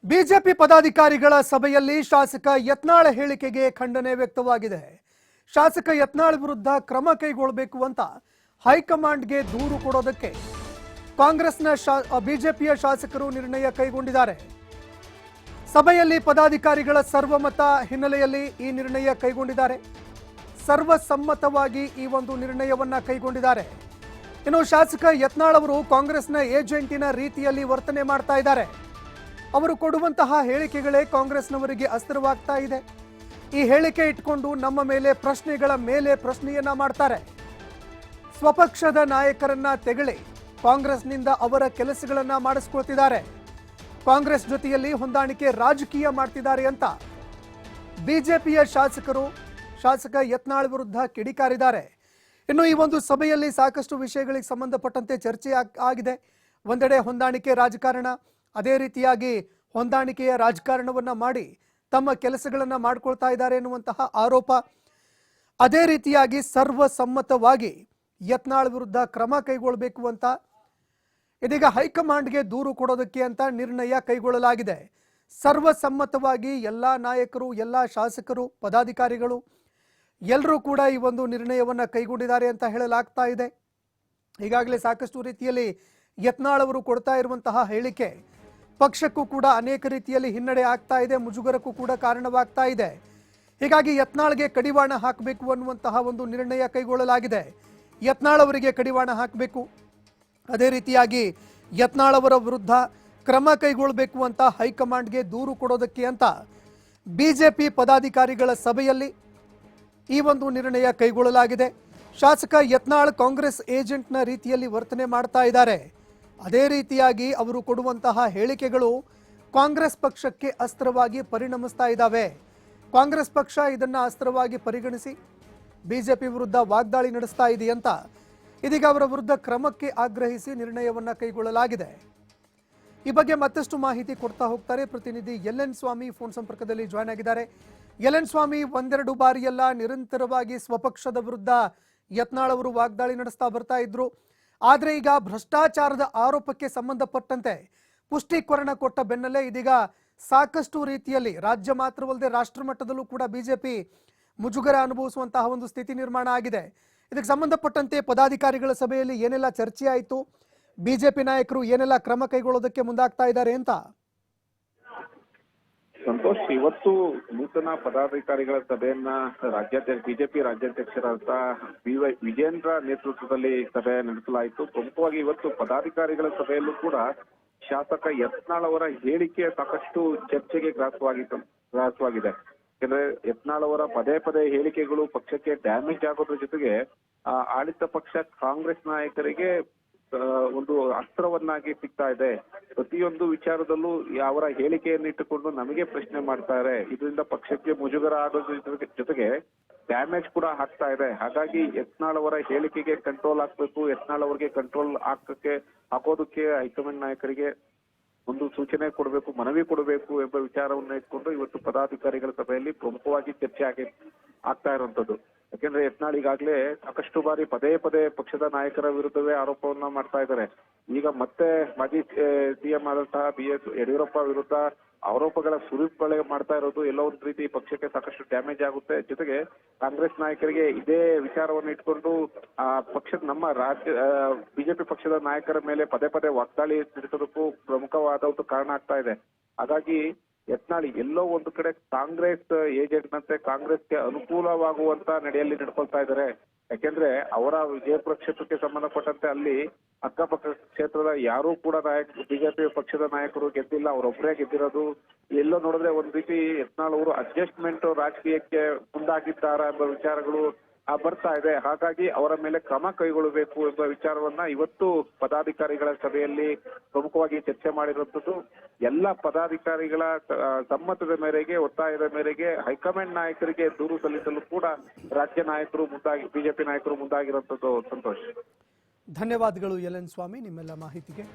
BJP ಪದಾಧಿಕಾರಿಗಳ ಸಭೆಯಲ್ಲಿ ಶಾಸಕ ಯತ್ನಾಳ್ ಹೇಳಿಕೆಗೆ ಖಂಡನೆ ವ್ಯಕ್ತವಾಗಿದೆ. ಶಾಸಕ ಯತ್ನಾಳ್ ವಿರುದ್ಧ ಕ್ರಮ ಕೈಗೊಳ್ಳಬೇಕು ಅಂತ ಹೈಕಮಾಂಡ್ಗೆ ದೂರು ಕೊಡೋದಕ್ಕೆ ಕಾಂಗ್ರೆಸ್ನ ಬಿಜೆಪಿಯ ಶಾಸಕರು ನಿರ್ಣಯ ಕೈಗೊಂಡಿದ್ದಾರೆ. ಸಭೆಯಲ್ಲಿ ಪದಾಧಿಕಾರಿಗಳ ಸರ್ವಮತ ಹಿನ್ನೆಲೆಯಲ್ಲಿ ಈ ನಿರ್ಣಯ ಕೈಗೊಂಡಿದ್ದಾರೆ. ಸರ್ವಸಮ್ಮತವಾಗಿ ಈ ಒಂದು ನಿರ್ಣಯವನ್ನ ಕೈಗೊಂಡಿದ್ದಾರೆ. ಇನ್ನು ಶಾಸಕ ಯತ್ನಾಳ್ ಅವರು ಕಾಂಗ್ರೆಸ್ನ ಏಜೆಂಟಿನ ರೀತಿಯಲ್ಲಿ ವರ್ತನೆ ಮಾಡ್ತಾ ಇದ್ದಾರೆ. ಅವರು ಕೊಡುವಂತಹ ಹೇಳಿಕೆಗಳೇ ಕಾಂಗ್ರೆಸ್ನವರಿಗೆ ಅಸ್ತ್ರವಾಗ್ತಾ ಇದೆ. ಈ ಹೇಳಿಕೆ ಇಟ್ಕೊಂಡು ನಮ್ಮ ಮೇಲೆ ಪ್ರಶ್ನೆಗಳ ಮೇಲೆ ಪ್ರಶ್ನೆಯನ್ನ ಮಾಡ್ತಾರೆ. ಸ್ವಪಕ್ಷದ ನಾಯಕರನ್ನ ತೆಗಳಿ ಕಾಂಗ್ರೆಸ್ನಿಂದ ಅವರ ಕೆಲಸಗಳನ್ನ ಮಾಡಿಸ್ಕೊಳ್ತಿದ್ದಾರೆ. ಕಾಂಗ್ರೆಸ್ ಜೊತೆಯಲ್ಲಿ ಹೊಂದಾಣಿಕೆ ರಾಜಕೀಯ ಮಾಡ್ತಿದ್ದಾರೆ ಅಂತ ಬಿಜೆಪಿಯ ಶಾಸಕ ಯತ್ನಾಳ್ ವಿರುದ್ಧ ಕಿಡಿಕಾರಿದ್ದಾರೆ. ಇನ್ನು ಈ ಒಂದು ಸಭೆಯಲ್ಲಿ ಸಾಕಷ್ಟು ವಿಷಯಗಳಿಗೆ ಸಂಬಂಧಪಟ್ಟಂತೆ ಚರ್ಚೆ ಆಗಿದೆ. ಒಂದೆಡೆ ಹೊಂದಾಣಿಕೆ ರಾಜಕಾರಣ, ಅದೇ ರೀತಿಯಾಗಿ ಹೊಂದಾಣಿಕೆಯ ರಾಜಕಾರಣವನ್ನ ಮಾಡಿ ತಮ್ಮ ಕೆಲಸಗಳನ್ನ ಮಾಡ್ಕೊಳ್ತಾ ಇದ್ದಾರೆ ಎನ್ನುವಂತಹ ಆರೋಪ. ಅದೇ ರೀತಿಯಾಗಿ ಸರ್ವಸಮ್ಮತವಾಗಿ ಯತ್ನಾಳ್ ವಿರುದ್ಧ ಕ್ರಮ ಕೈಗೊಳ್ಳಬೇಕು ಅಂತ ಇದೀಗ ಹೈಕಮಾಂಡ್ಗೆ ದೂರು ಕೊಡೋದಕ್ಕೆ ಅಂತ ನಿರ್ಣಯ ಕೈಗೊಳ್ಳಲಾಗಿದೆ. ಸರ್ವಸಮ್ಮತವಾಗಿ ಎಲ್ಲಾ ನಾಯಕರು, ಎಲ್ಲಾ ಶಾಸಕರು, ಪದಾಧಿಕಾರಿಗಳು ಎಲ್ಲರೂ ಕೂಡ ಈ ಒಂದು ನಿರ್ಣಯವನ್ನ ಕೈಗೊಂಡಿದ್ದಾರೆ ಅಂತ ಹೇಳಲಾಗ್ತಾ ಇದೆ. ಈಗಾಗಲೇ ಸಾಕಷ್ಟು ರೀತಿಯಲ್ಲಿ ಯತ್ನಾಳ್ ಅವರು ಕೊಡ್ತಾ ಇರುವಂತಹ ಹೇಳಿಕೆ ಪಕ್ಷಕ್ಕೂ ಕೂಡ ಅನೇಕ ರೀತಿಯಲ್ಲಿ ಹಿನ್ನಡೆ ಆಗ್ತಾ ಇದೆ, ಮುಜುಗರಕ್ಕೂ ಕೂಡ ಕಾರಣವಾಗ್ತಾ ಇದೆ. ಹೀಗಾಗಿ ಯತ್ನಾಳ್ಗೆ ಕಡಿವಾಣ ಹಾಕಬೇಕು ಅನ್ನುವಂತಹ ಒಂದು ನಿರ್ಣಯ ಕೈಗೊಳ್ಳಲಾಗಿದೆ. ಯತ್ನಾಳ್ ಅವರಿಗೆ ಕಡಿವಾಣ ಹಾಕಬೇಕು, ಅದೇ ರೀತಿಯಾಗಿ ಯತ್ನಾಳ್ ಅವರ ವಿರುದ್ಧ ಕ್ರಮ ಕೈಗೊಳ್ಳಬೇಕು ಅಂತ ಹೈಕಮಾಂಡ್ಗೆ ದೂರು ಕೊಡೋದಕ್ಕೆ ಅಂತ ಬಿಜೆಪಿ ಪದಾಧಿಕಾರಿಗಳ ಸಭೆಯಲ್ಲಿ ಈ ಒಂದು ನಿರ್ಣಯ ಕೈಗೊಳ್ಳಲಾಗಿದೆ. ಶಾಸಕ ಯತ್ನಾಳ್ ಕಾಂಗ್ರೆಸ್ ಏಜೆಂಟ್ನ ರೀತಿಯಲ್ಲಿ ವರ್ತನೆ ಮಾಡ್ತಾ ಇದ್ದಾರೆ. ಅದೇ ರೀತಿಯಾಗಿ ಅವರು ಕೊಡುವಂತಹ ಹೇಳಿಕೆಗಳು ಕಾಂಗ್ರೆಸ್ ಪಕ್ಷಕ್ಕೆ ಅಸ್ತ್ರವಾಗಿ ಪರಿಣಮಿಸ್ತಾ ಇದ್ದಾವೆ. ಕಾಂಗ್ರೆಸ್ ಪಕ್ಷ ಇದನ್ನ ಅಸ್ತ್ರವಾಗಿ ಪರಿಗಣಿಸಿ ಬಿಜೆಪಿ ವಿರುದ್ಧ ವಾಗ್ದಾಳಿ ನಡೆಸ್ತಾ ಇದೆಯಂತ ಇದೀಗ ಅವರ ವಿರುದ್ಧ ಕ್ರಮಕ್ಕೆ ಆಗ್ರಹಿಸಿ ನಿರ್ಣಯವನ್ನ ಕೈಗೊಳ್ಳಲಾಗಿದೆ. ಈ ಬಗ್ಗೆ ಮತ್ತಷ್ಟು ಮಾಹಿತಿ ಕೊಡ್ತಾ ಹೋಗ್ತಾರೆ ಪ್ರತಿನಿಧಿ ಎಲ್.ಎನ್. ಸ್ವಾಮಿ ಫೋನ್ ಸಂಪರ್ಕದಲ್ಲಿ ಜಾಯ್ನ್ ಆಗಿದ್ದಾರೆ. ಎಲ್.ಎನ್. ಸ್ವಾಮಿ, ಒಂದೆರಡು ಬಾರಿಯೆಲ್ಲ ನಿರಂತರವಾಗಿ ಸ್ವಪಕ್ಷದ ವಿರುದ್ಧ ಯತ್ನಾಳ್ ಅವರು ವಾಗ್ದಾಳಿ ನಡೆಸ್ತಾ ಬರ್ತಾ ಇದ್ರು. ಆದರೆ ಈಗ ಭ್ರಷ್ಟಾಚಾರದ ಆರೋಪಕ್ಕೆ ಸಂಬಂಧಪಟ್ಟಂತೆ ಪುಷ್ಟೀಕರಣ ಕೊಟ್ಟ ಬೆನ್ನಲ್ಲೇ ಇದೀಗ ಸಾಕಷ್ಟು ರೀತಿಯಲ್ಲಿ ರಾಜ್ಯ ಮಾತ್ರವಲ್ಲದೆ ರಾಷ್ಟ್ರ ಮಟ್ಟದಲ್ಲೂ ಕೂಡ ಬಿಜೆಪಿ ಮುಜುಗರ ಅನುಭವಿಸುವಂತಹ ಒಂದು ಸ್ಥಿತಿ ನಿರ್ಮಾಣ ಆಗಿದೆ. ಇದಕ್ಕೆ ಸಂಬಂಧಪಟ್ಟಂತೆ ಪದಾಧಿಕಾರಿಗಳ ಸಭೆಯಲ್ಲಿ ಏನೆಲ್ಲ ಚರ್ಚೆ ಆಯಿತು, ಬಿಜೆಪಿ ನಾಯಕರು ಏನೆಲ್ಲ ಕ್ರಮ ಕೈಗೊಳ್ಳೋದಕ್ಕೆ ಮುಂದಾಗ್ತಾ ಇದ್ದಾರೆ ಅಂತ? ಸಂತೋಷ್, ಇವತ್ತು ನೂತನ ಪದಾಧಿಕಾರಿಗಳ ಸಭೆಯನ್ನ ಬಿಜೆಪಿ ರಾಜ್ಯಾಧ್ಯಕ್ಷರಾದ ಬಿ.ವೈ. ವಿಜೇಂದ್ರ ನೇತೃತ್ವದಲ್ಲಿ ಸಭೆ ನಡೆಸಲಾಯಿತು. ಪ್ರಮುಖವಾಗಿ ಇವತ್ತು ಪದಾಧಿಕಾರಿಗಳ ಸಭೆಯಲ್ಲೂ ಕೂಡ ಶಾಸಕ ಯತ್ನಾಳ್ ಅವರ ಹೇಳಿಕೆ ಸಾಕಷ್ಟು ಚರ್ಚೆಗೆ ಗ್ರಾಸವಾಗಿದೆ. ಯಾಕಂದ್ರೆ ಯತ್ನಾಳ್ ಅವರ ಪದೇ ಪದೇ ಹೇಳಿಕೆಗಳು ಪಕ್ಷಕ್ಕೆ ಡ್ಯಾಮೇಜ್ ಆಗೋದ್ರ ಜೊತೆಗೆ ಆಡಳಿತ ಪಕ್ಷ ಕಾಂಗ್ರೆಸ್ ನಾಯಕರಿಗೆ ಒಂದು ಅಸ್ತ್ರವನ್ನಾಗಿ ಸಿಗ್ತಾ ಇದೆ. ಪ್ರತಿಯೊಂದು ವಿಚಾರದಲ್ಲೂ ಅವರ ಹೇಳಿಕೆಯನ್ನು ಇಟ್ಟುಕೊಂಡು ನಮಗೆ ಪ್ರಶ್ನೆ ಮಾಡ್ತಾರೆ. ಇದರಿಂದ ಪಕ್ಷಕ್ಕೆ ಮುಜುಗರ ಆಗೋದ್ರ ಜೊತೆಗೆ ಡ್ಯಾಮೇಜ್ ಕೂಡ ಆಗ್ತಾ ಇದೆ. ಹಾಗಾಗಿ ಯತ್ನಾಳ್ ಅವರ ಹೇಳಿಕೆಗೆ ಕಂಟ್ರೋಲ್ ಹಾಕ್ಬೇಕು, ಯತ್ನಾಳ್ ಅವರಿಗೆ ಕಂಟ್ರೋಲ್ ಹಾಕೋದಕ್ಕೆ ಹೈಕಮಾಂಡ್ ನಾಯಕರಿಗೆ ಒಂದು ಸೂಚನೆ ಕೊಡಬೇಕು, ಮನವಿ ಕೊಡಬೇಕು ಎಂಬ ವಿಚಾರವನ್ನ ಇಟ್ಕೊಂಡು ಇವತ್ತು ಪದಾಧಿಕಾರಿಗಳ ಸಭೆಯಲ್ಲಿ ಪ್ರಮುಖವಾಗಿ ಚರ್ಚೆ ಆಗ್ತಾ ಇರುವಂತದ್ದು. ಯಾಕೆಂದ್ರೆ ಯತ್ನಾಳ್ ಈಗಾಗಲೇ ಸಾಕಷ್ಟು ಬಾರಿ ಪದೇ ಪದೇ ಪಕ್ಷದ ನಾಯಕರ ವಿರುದ್ಧವೇ ಆರೋಪವನ್ನ ಮಾಡ್ತಾ ಇದ್ದಾರೆ. ಈಗ ಮತ್ತೆ ಮಾಜಿ ಸಿಎಂ ಆದಂತಹ ಬಿ.ಎಸ್. ಯಡಿಯೂರಪ್ಪ ವಿರುದ್ಧ ಆರೋಪಗಳ ಸುರಿಮಳೆ ಮಾಡ್ತಾ ಇರೋದು ಎಲ್ಲೋ ಒಂದು ರೀತಿ ಪಕ್ಷಕ್ಕೆ ಸಾಕಷ್ಟು ಡ್ಯಾಮೇಜ್ ಆಗುತ್ತೆ. ಜೊತೆಗೆ ಕಾಂಗ್ರೆಸ್ ನಾಯಕರಿಗೆ ಇದೇ ವಿಚಾರವನ್ನು ಇಟ್ಕೊಂಡು ನಮ್ಮ ಬಿಜೆಪಿ ಪಕ್ಷದ ನಾಯಕರ ಮೇಲೆ ಪದೇ ಪದೇ ವಾಗ್ದಾಳಿ ನಡೆಸೋದಕ್ಕೂ ಪ್ರಮುಖವಾದ ಒಂದು ಕಾರಣ ಆಗ್ತಾ ಇದೆ. ಹಾಗಾಗಿ ಯತ್ನಾಳ್ ಎಲ್ಲೋ ಒಂದು ಕಡೆ ಕಾಂಗ್ರೆಸ್ ಏಜೆಂಟ್ ನಂತೆ ಕಾಂಗ್ರೆಸ್ಗೆ ಅನುಕೂಲವಾಗುವಂತ ನಡೆಯಲ್ಲಿ ನಡ್ಕೊಳ್ತಾ ಇದ್ದಾರೆ. ಯಾಕೆಂದ್ರೆ ಅವರ ವಿಜಯಪುರ ಕ್ಷೇತ್ರಕ್ಕೆ ಸಂಬಂಧಪಟ್ಟಂತೆ ಅಲ್ಲಿ ಅಕ್ಕಪಕ್ಕ ಕ್ಷೇತ್ರದ ಯಾರೂ ಕೂಡ ಬಿಜೆಪಿ ಪಕ್ಷದ ನಾಯಕರು ಗೆದ್ದಿಲ್ಲ, ಅವರೊಬ್ಬರೇ ಗೆದ್ದಿರೋದು. ಎಲ್ಲೋ ನೋಡಿದ್ರೆ ಒಂದ್ ರೀತಿ ಯತ್ನಾಳ್ ಅವರು ಅಡ್ಜಸ್ಟ್ಮೆಂಟ್ ರಾಜಕೀಯಕ್ಕೆ ಮುಂದಾಗಿದ್ದಾರಾ ಎಂಬ ವಿಚಾರಗಳು ಬರ್ತಾ ಇದೆ. ಹಾಗಾಗಿ ಅವರ ಮೇಲೆ ಕ್ರಮ ಕೈಗೊಳ್ಳಬೇಕು ಎಂಬ ವಿಚಾರವನ್ನ ಇವತ್ತು ಪದಾಧಿಕಾರಿಗಳ ಸಭೆಯಲ್ಲಿ ಪ್ರಮುಖವಾಗಿ ಚರ್ಚೆ ಮಾಡಿರುವಂತದ್ದು. ಎಲ್ಲ ಪದಾಧಿಕಾರಿಗಳ ಸಮ್ಮತದ ಮೇರೆಗೆ, ಒತ್ತಾಯದ ಮೇರೆಗೆ ಹೈಕಮಾಂಡ್ ನಾಯಕರಿಗೆ ದೂರು ಸಲ್ಲಿಸಲು ಕೂಡ ರಾಜ್ಯ ನಾಯಕರು ಬಿಜೆಪಿ ನಾಯಕರು ಮುಂದಾಗಿರುವಂತದ್ದು. ಸಂತೋಷ್, ಧನ್ಯವಾದಗಳು ಎಲ್.ಎನ್. ಸ್ವಾಮಿ ನಿಮ್ಮೆಲ್ಲ ಮಾಹಿತಿಗೆ.